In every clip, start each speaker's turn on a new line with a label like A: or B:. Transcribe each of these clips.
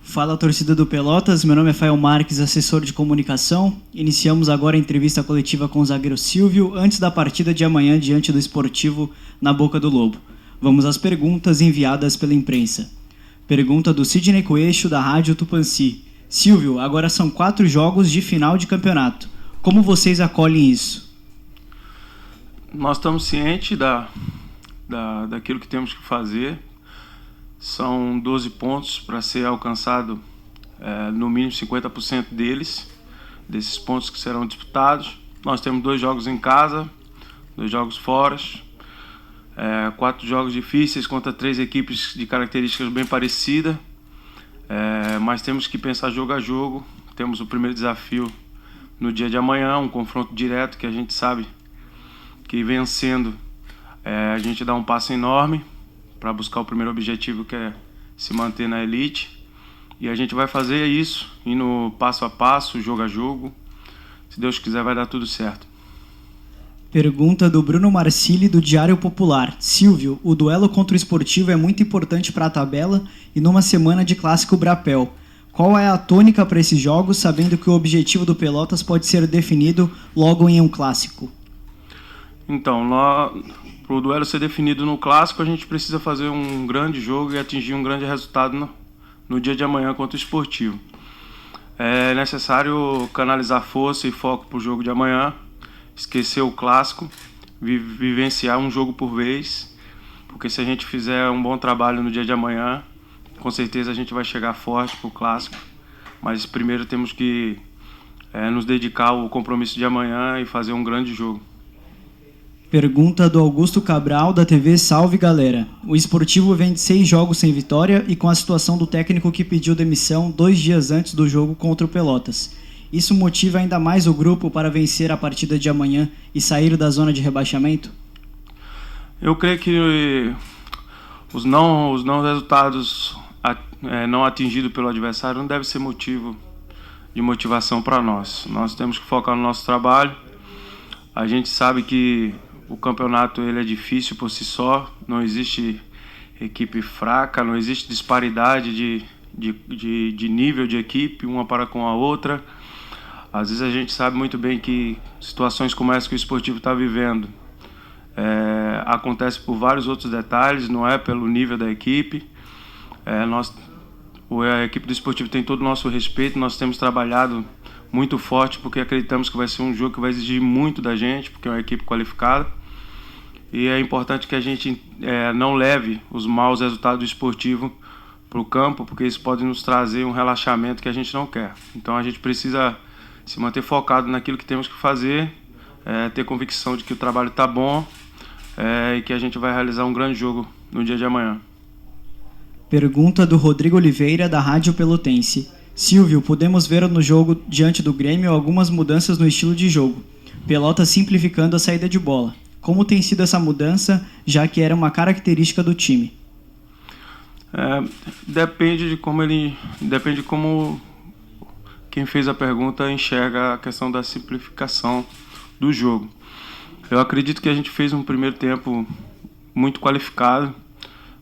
A: Fala, torcida do Pelotas, meu nome é Fael Marques, assessor de comunicação. Iniciamos agora a entrevista coletiva com o zagueiro Silvio, antes da partida de amanhã diante do Esportivo na Boca do Lobo. Vamos às perguntas enviadas pela imprensa. Pergunta do Sidney Coelho, da Rádio Tupanci. Silvio, agora são 4 jogos de final de campeonato. Como vocês acolhem isso?
B: Nós estamos cientes daquilo que temos que fazer. São 12 pontos para ser alcançado, no mínimo 50% desses pontos que serão disputados. Nós temos 2 jogos em casa, 2 jogos fora, 4 jogos difíceis contra 3 equipes de características bem parecidas, mas temos que pensar jogo a jogo. Temos o primeiro desafio no dia de amanhã, um confronto direto que a gente sabe que vencendo a gente dá um passo enorme para buscar o primeiro objetivo, que é se manter na elite. E a gente vai fazer isso, indo passo a passo, jogo a jogo. Se Deus quiser, vai dar tudo certo.
A: Pergunta do Bruno Marcilli, do Diário Popular. Silvio, o duelo contra o Esportivo é muito importante para a tabela e numa semana de clássico Brapel. Qual é a tônica para esses jogos, sabendo que o objetivo do Pelotas pode ser definido logo em um clássico?
B: Então, para o duelo ser definido no clássico, a gente precisa fazer um grande jogo e atingir um grande resultado no dia de amanhã contra o Esportivo. É necessário canalizar força e foco para o jogo de amanhã, esquecer o clássico, vivenciar um jogo por vez, porque se a gente fizer um bom trabalho no dia de amanhã, com certeza a gente vai chegar forte para o clássico. Mas primeiro temos que nos dedicar ao compromisso de amanhã e fazer um grande jogo.
A: Pergunta do Augusto Cabral, da TV Salve Galera. O Esportivo vem de 6 jogos sem vitória e com a situação do técnico que pediu demissão 2 dias antes do jogo contra o Pelotas. Isso motiva ainda mais o grupo para vencer a partida de amanhã e sair da zona de rebaixamento?
B: Eu creio que os não resultados não atingidos pelo adversário não deve ser motivo de motivação para nós. Nós temos que focar no nosso trabalho. A gente sabe que o campeonato ele é difícil por si só, não existe equipe fraca, não existe disparidade de nível de equipe, uma para com a outra. Às vezes a gente sabe muito bem que situações como essa que o Esportivo está vivendo acontece por vários outros detalhes, não é pelo nível da equipe. A equipe do Esportivo tem todo o nosso respeito, nós temos trabalhado muito forte porque acreditamos que vai ser um jogo que vai exigir muito da gente, porque é uma equipe qualificada. E é importante que a gente não leve os maus resultados do Esportivo para o campo, porque isso pode nos trazer um relaxamento que a gente não quer. Então a gente precisa se manter focado naquilo que temos que fazer, ter convicção de que o trabalho está bom e que a gente vai realizar um grande jogo no dia de amanhã.
A: Pergunta do Rodrigo Oliveira, da Rádio Pelotense. Silvio, podemos ver no jogo diante do Grêmio algumas mudanças no estilo de jogo. Pelotas simplificando a saída de bola. Como tem sido essa mudança, já que era uma característica do time?
B: Depende de como quem fez a pergunta enxerga a questão da simplificação do jogo. Eu acredito que a gente fez um primeiro tempo muito qualificado,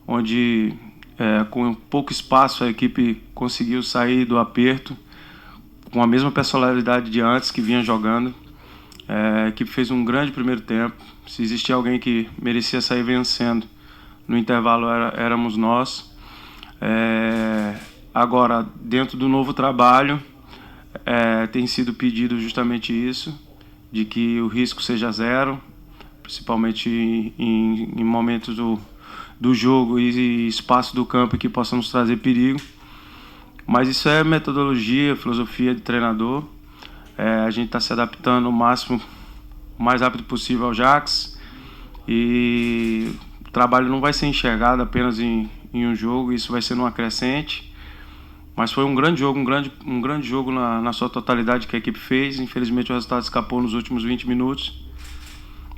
B: onde com pouco espaço a equipe conseguiu sair do aperto, com a mesma personalidade de antes que vinha jogando. A equipe fez um grande primeiro tempo. Se existia alguém que merecia sair vencendo no intervalo, éramos nós. Agora, dentro do novo trabalho, tem sido pedido justamente isso, de que o risco seja zero, principalmente em momentos do jogo e espaço do campo que possam nos trazer perigo. Mas isso é metodologia, filosofia de treinador. A gente está se adaptando o mais rápido possível ao Jax, e o trabalho não vai ser enxergado apenas em um jogo, isso vai ser numa crescente. Mas foi um grande jogo, um grande jogo na sua totalidade que a equipe fez. Infelizmente o resultado escapou nos últimos 20 minutos.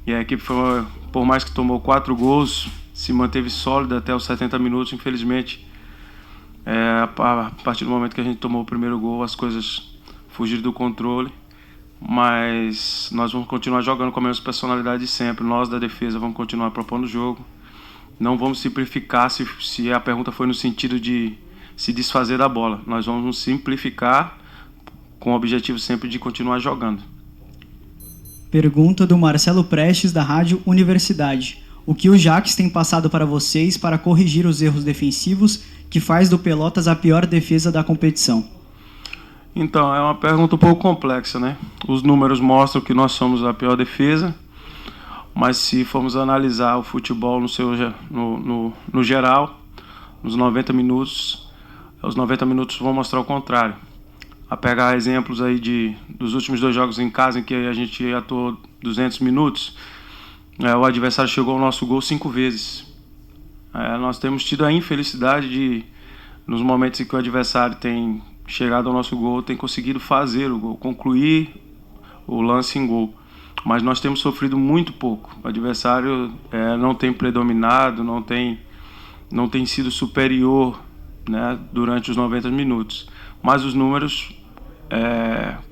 B: E a equipe, por mais que tomou 4 gols, se manteve sólida até os 70 minutos. Infelizmente, a partir do momento que a gente tomou o primeiro gol, as coisas fugiram do controle. Mas nós vamos continuar jogando com a mesma personalidade de sempre. Nós da defesa vamos continuar propondo o jogo. Não vamos simplificar, se a pergunta foi no sentido de se desfazer da bola. Nós vamos nos simplificar com o objetivo sempre de continuar jogando.
A: Pergunta do Marcelo Prestes, da Rádio Universidade. O que o Jaques tem passado para vocês para corrigir os erros defensivos que faz do Pelotas a pior defesa da competição?
B: Então, é uma pergunta um pouco complexa, né? Os números mostram que nós somos a pior defesa, mas se formos analisar o futebol no geral, nos 90 minutos, os 90 minutos vão mostrar o contrário. A pegar exemplos aí dos últimos 2 jogos em casa em que a gente atuou 200 minutos, o adversário chegou ao nosso gol 5 vezes. Nós temos tido a infelicidade de, nos momentos em que o adversário tem chegado ao nosso gol, tem conseguido fazer o gol, concluir o lance em gol. Mas nós temos sofrido muito pouco. O adversário não tem predominado, não tem sido superior, né, durante os 90 minutos. Mas os números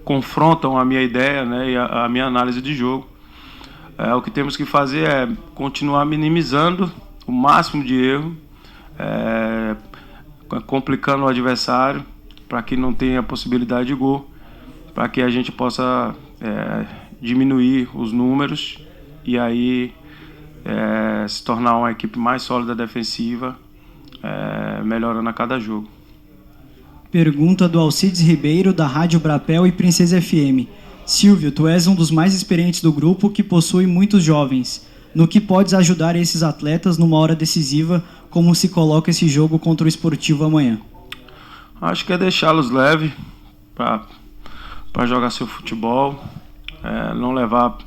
B: confrontam a minha ideia, né, e a minha análise de jogo. O que temos que fazer é continuar minimizando o máximo de erro, complicando o adversário para que não tenha possibilidade de gol, para que a gente possa diminuir os números e aí se tornar uma equipe mais sólida defensiva, melhorando a cada jogo.
A: Pergunta do Alcides Ribeiro, da Rádio Brapel e Princesa FM. Silvio, tu és um dos mais experientes do grupo que possui muitos jovens. No que podes ajudar esses atletas numa hora decisiva, como se coloca esse jogo contra o Esportivo amanhã?
B: Acho que é deixá-los leves para jogar seu futebol, não levar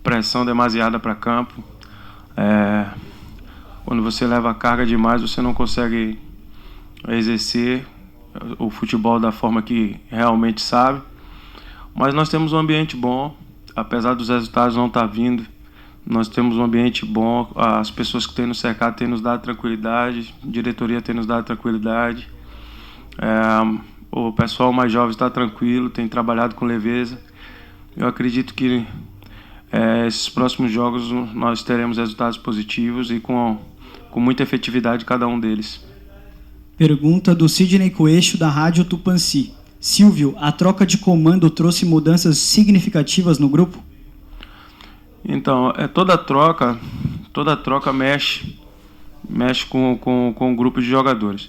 B: pressão demasiada para campo. Quando você leva carga demais, você não consegue exercer o futebol da forma que realmente sabe. Mas nós temos um ambiente bom, apesar dos resultados não estar vindo. Nós temos um ambiente bom, as pessoas que têm nos cercado têm nos dado tranquilidade, a diretoria tem nos dado tranquilidade. O pessoal mais jovem está tranquilo, tem trabalhado com leveza. Eu acredito que esses próximos jogos nós teremos resultados positivos e com muita efetividade cada um deles.
A: Pergunta do Sidney Coeixo, da Rádio Tupanci. Silvio, a troca de comando trouxe mudanças significativas no grupo?
B: Então, toda troca mexe com o grupo de jogadores.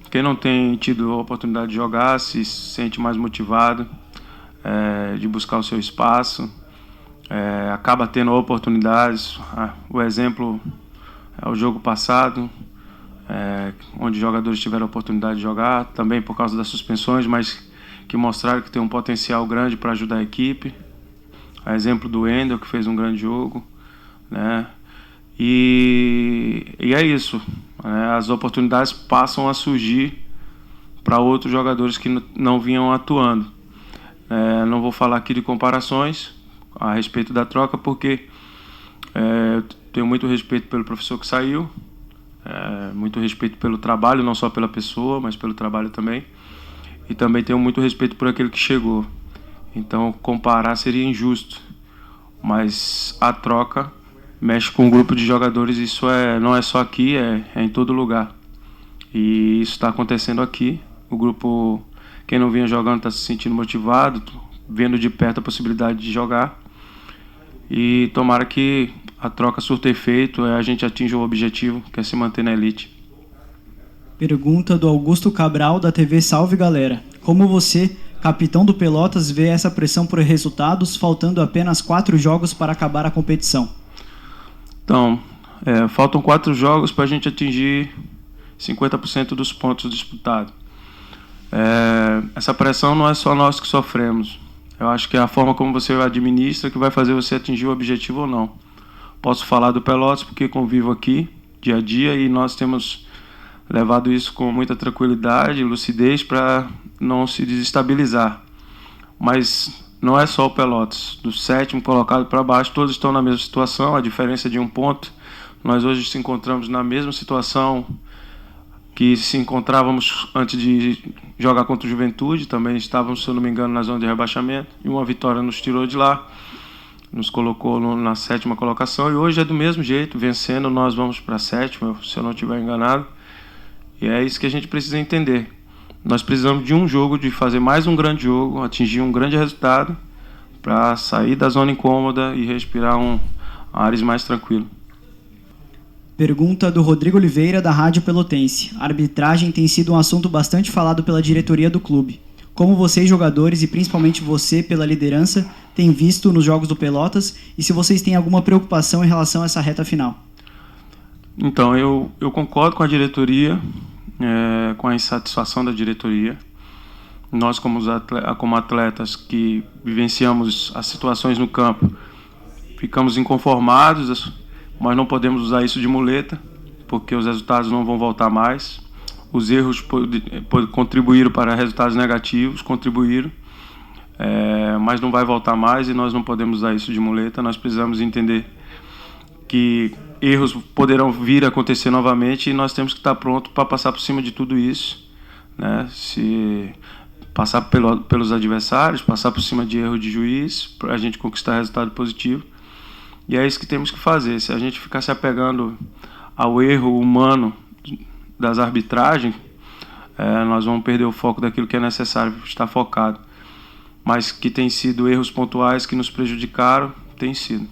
B: Quem não tem tido a oportunidade de jogar se sente mais motivado, de buscar o seu espaço, acaba tendo oportunidades. O exemplo é o jogo passado, onde jogadores tiveram a oportunidade de jogar, também por causa das suspensões, mas que mostraram que tem um potencial grande para ajudar a equipe. A exemplo do Wendel, que fez um grande jogo, né? E é isso. As oportunidades passam a surgir para outros jogadores que não vinham atuando. Não vou falar aqui de comparações a respeito da troca, porque eu tenho muito respeito pelo professor que saiu, muito respeito pelo trabalho, não só pela pessoa, mas pelo trabalho também. E também tenho muito respeito por aquele que chegou. Então, comparar seria injusto. Mas a troca mexe com um grupo de jogadores, isso não é só aqui, é em todo lugar. E isso está acontecendo aqui. O grupo, quem não vinha jogando, está se sentindo motivado, vendo de perto a possibilidade de jogar. E tomara que a troca surta efeito, a gente atinja o objetivo, que é se manter na elite.
A: Pergunta do Augusto Cabral, da TV Salve Galera. Como você, capitão do Pelotas, vê essa pressão por resultados, faltando apenas 4 jogos para acabar a competição?
B: Então, faltam 4 jogos para a gente atingir 50% dos pontos disputados. Essa pressão não é só nós que sofremos. Eu acho que é a forma como você administra que vai fazer você atingir o objetivo ou não. Posso falar do Pelotas porque convivo aqui dia a dia e nós temos levado isso com muita tranquilidade e lucidez para não se desestabilizar. Mas não é só o Pelotas. Do 7º colocado para baixo, todos estão na mesma situação, a diferença é de 1 ponto. Nós hoje nos encontramos na mesma situação que se encontrávamos antes de jogar contra o Juventude. Também estávamos, se eu não me engano, na zona de rebaixamento. E uma vitória nos tirou de lá, nos colocou na 7ª colocação. E hoje é do mesmo jeito, vencendo, nós vamos para a 7ª, se eu não estiver enganado. E é isso que a gente precisa entender. Nós precisamos de um jogo, de fazer mais um grande jogo, atingir um grande resultado, para sair da zona incômoda e respirar ares mais tranquilo.
A: Pergunta do Rodrigo Oliveira, da Rádio Pelotense. A arbitragem tem sido um assunto bastante falado pela diretoria do clube. Como vocês, jogadores, e principalmente você, pela liderança, têm visto nos jogos do Pelotas, e se vocês têm alguma preocupação em relação a essa reta final?
B: Então, eu concordo com a diretoria, com a insatisfação da diretoria. Nós, como atletas que vivenciamos as situações no campo, ficamos inconformados, mas não podemos usar isso de muleta, porque os resultados não vão voltar mais. Os erros contribuíram para resultados negativos, mas não vai voltar mais e nós não podemos usar isso de muleta. Nós precisamos entender que erros poderão vir a acontecer novamente e nós temos que estar prontos para passar por cima de tudo isso, né? Se passar pelos adversários, passar por cima de erro de juiz, para a gente conquistar resultado positivo. E é isso que temos que fazer. Se a gente ficar se apegando ao erro humano das arbitragens, nós vamos perder o foco daquilo que é necessário estar focado. Mas que tem sido erros pontuais que nos prejudicaram, tem sido.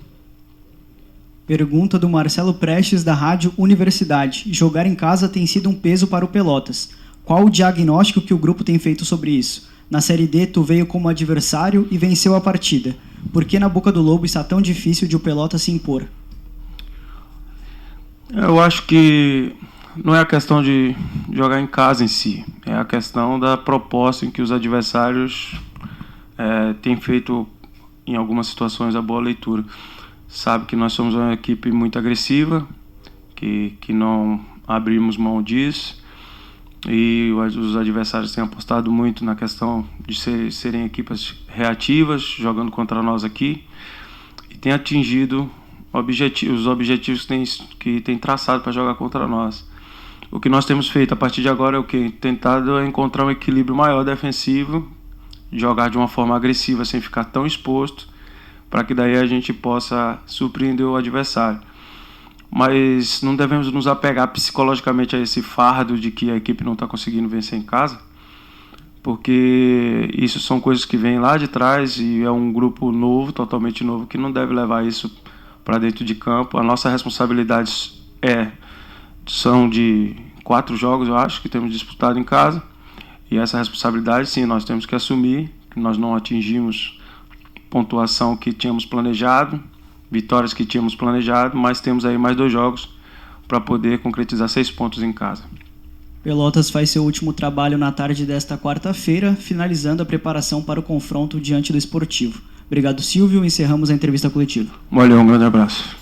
A: Pergunta do Marcelo Prestes, da Rádio Universidade. Jogar em casa tem sido um peso para o Pelotas. Qual o diagnóstico que o grupo tem feito sobre isso? Na Série D, tu veio como adversário e venceu a partida. Por que na Boca do Lobo está tão difícil de o Pelotas se impor?
B: Eu acho que não é a questão de jogar em casa em si. É a questão da proposta em que os adversários têm feito, em algumas situações, a boa leitura. Sabe que nós somos uma equipe muito agressiva, que não abrimos mão disso. E os adversários têm apostado muito na questão de serem equipes reativas, jogando contra nós aqui, e têm atingido os objetivos que têm traçado para jogar contra nós. O que nós temos feito a partir de agora é o quê? Tentado encontrar um equilíbrio maior defensivo, jogar de uma forma agressiva sem ficar tão exposto, para que daí a gente possa surpreender o adversário. Mas não devemos nos apegar psicologicamente a esse fardo de que a equipe não está conseguindo vencer em casa, porque isso são coisas que vêm lá de trás e é um grupo novo, totalmente novo, que não deve levar isso para dentro de campo. A nossa responsabilidade são de 4 jogos, eu acho, que temos disputado em casa, e essa responsabilidade, sim, nós temos que assumir, que nós não atingimos pontuação que tínhamos planejado, vitórias que tínhamos planejado, mas temos aí mais 2 jogos para poder concretizar 6 pontos em casa.
A: Pelotas faz seu último trabalho na tarde desta quarta-feira, finalizando a preparação para o confronto diante do Esportivo. Obrigado, Silvio. Encerramos a entrevista coletiva.
B: Valeu, um grande abraço.